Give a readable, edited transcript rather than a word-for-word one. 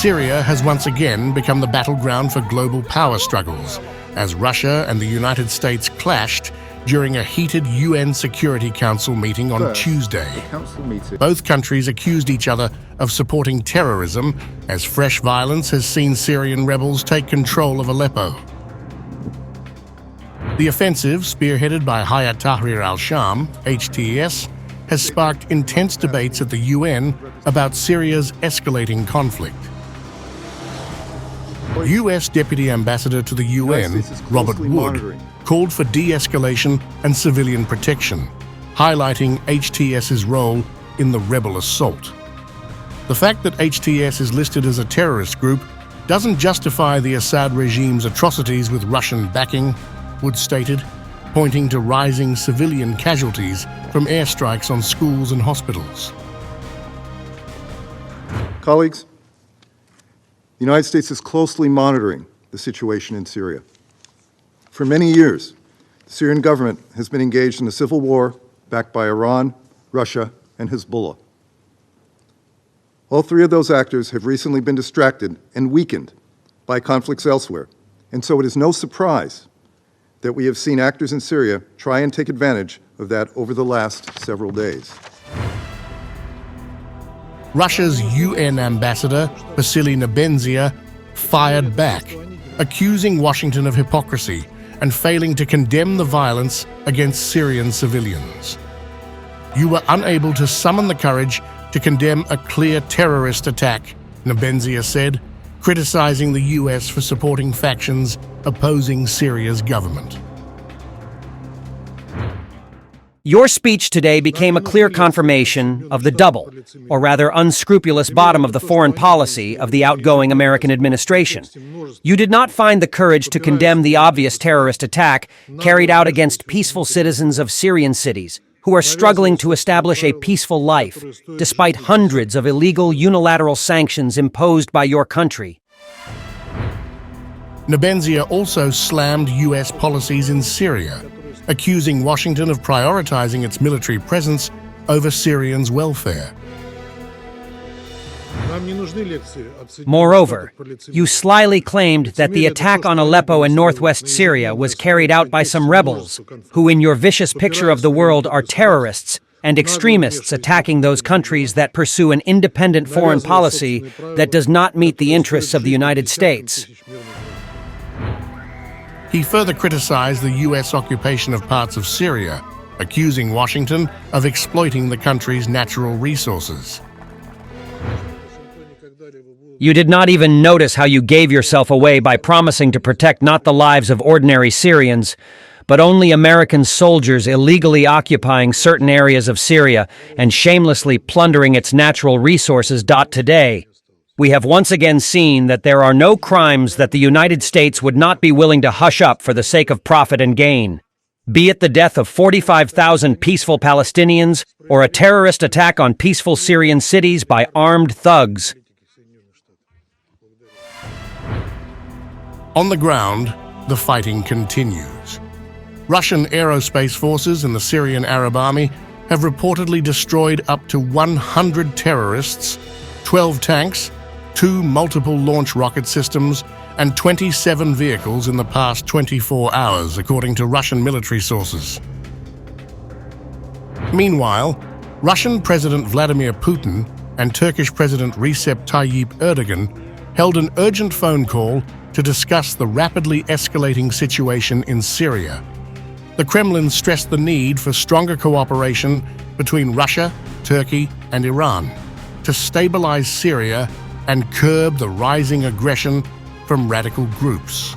Syria has once again become the battleground for global power struggles, as Russia and the United States clashed during a heated UN Security Council meeting on Tuesday. Both countries accused each other of supporting terrorism, as fresh violence has seen Syrian rebels take control of Aleppo. The offensive, spearheaded by Hayat Tahrir al-Sham, HTS, has sparked intense debates at the UN about Syria's escalating conflict. US Deputy Ambassador to the UN, Robert Wood, called for de-escalation and civilian protection, highlighting HTS's role in the rebel assault. The fact that HTS is listed as a terrorist group doesn't justify the Assad regime's atrocities with Russian backing, Wood stated, pointing to rising civilian casualties from airstrikes on schools and hospitals. Colleagues, the United States is closely monitoring the situation in Syria. For many years, the Syrian government has been engaged in a civil war backed by Iran, Russia, and Hezbollah. All three of those actors have recently been distracted and weakened by conflicts elsewhere, and so it is no surprise that we have seen actors in Syria try and take advantage of that over the last several days. Russia's UN ambassador, Vasily Nebenzia, fired back, accusing Washington of hypocrisy and failing to condemn the violence against Syrian civilians. You were unable to summon the courage to condemn a clear terrorist attack, Nebenzia said, criticizing the US for supporting factions opposing Syria's government. Your speech today became a clear confirmation of the double, or rather unscrupulous bottom of the foreign policy of the outgoing American administration. You did not find the courage to condemn the obvious terrorist attack carried out against peaceful citizens of Syrian cities who are struggling to establish a peaceful life, despite hundreds of illegal unilateral sanctions imposed by your country. Nebenzia also slammed US policies in Syria, accusing Washington of prioritizing its military presence over Syrians' welfare. Moreover, you slyly claimed that the attack on Aleppo and northwest Syria was carried out by some rebels, who in your vicious picture of the world are terrorists and extremists attacking those countries that pursue an independent foreign policy that does not meet the interests of the United States. He further criticized the US occupation of parts of Syria, accusing Washington of exploiting the country's natural resources. You did not even notice how you gave yourself away by promising to protect not the lives of ordinary Syrians, but only American soldiers illegally occupying certain areas of Syria and shamelessly plundering its natural resources. Today, we have once again seen that there are no crimes that the United States would not be willing to hush up for the sake of profit and gain. Be it the death of 45,000 peaceful Palestinians or a terrorist attack on peaceful Syrian cities by armed thugs. On the ground, the fighting continues. Russian aerospace forces and the Syrian Arab Army have reportedly destroyed up to 100 terrorists, 12 tanks, 2 multiple launch rocket systems, and 27 vehicles in the past 24 hours, according to Russian military sources. Meanwhile, Russian President Vladimir Putin and Turkish President Recep Tayyip Erdogan held an urgent phone call to discuss the rapidly escalating situation in Syria. The Kremlin stressed the need for stronger cooperation between Russia, Turkey, and Iran to stabilize Syria and curb the rising aggression from radical groups.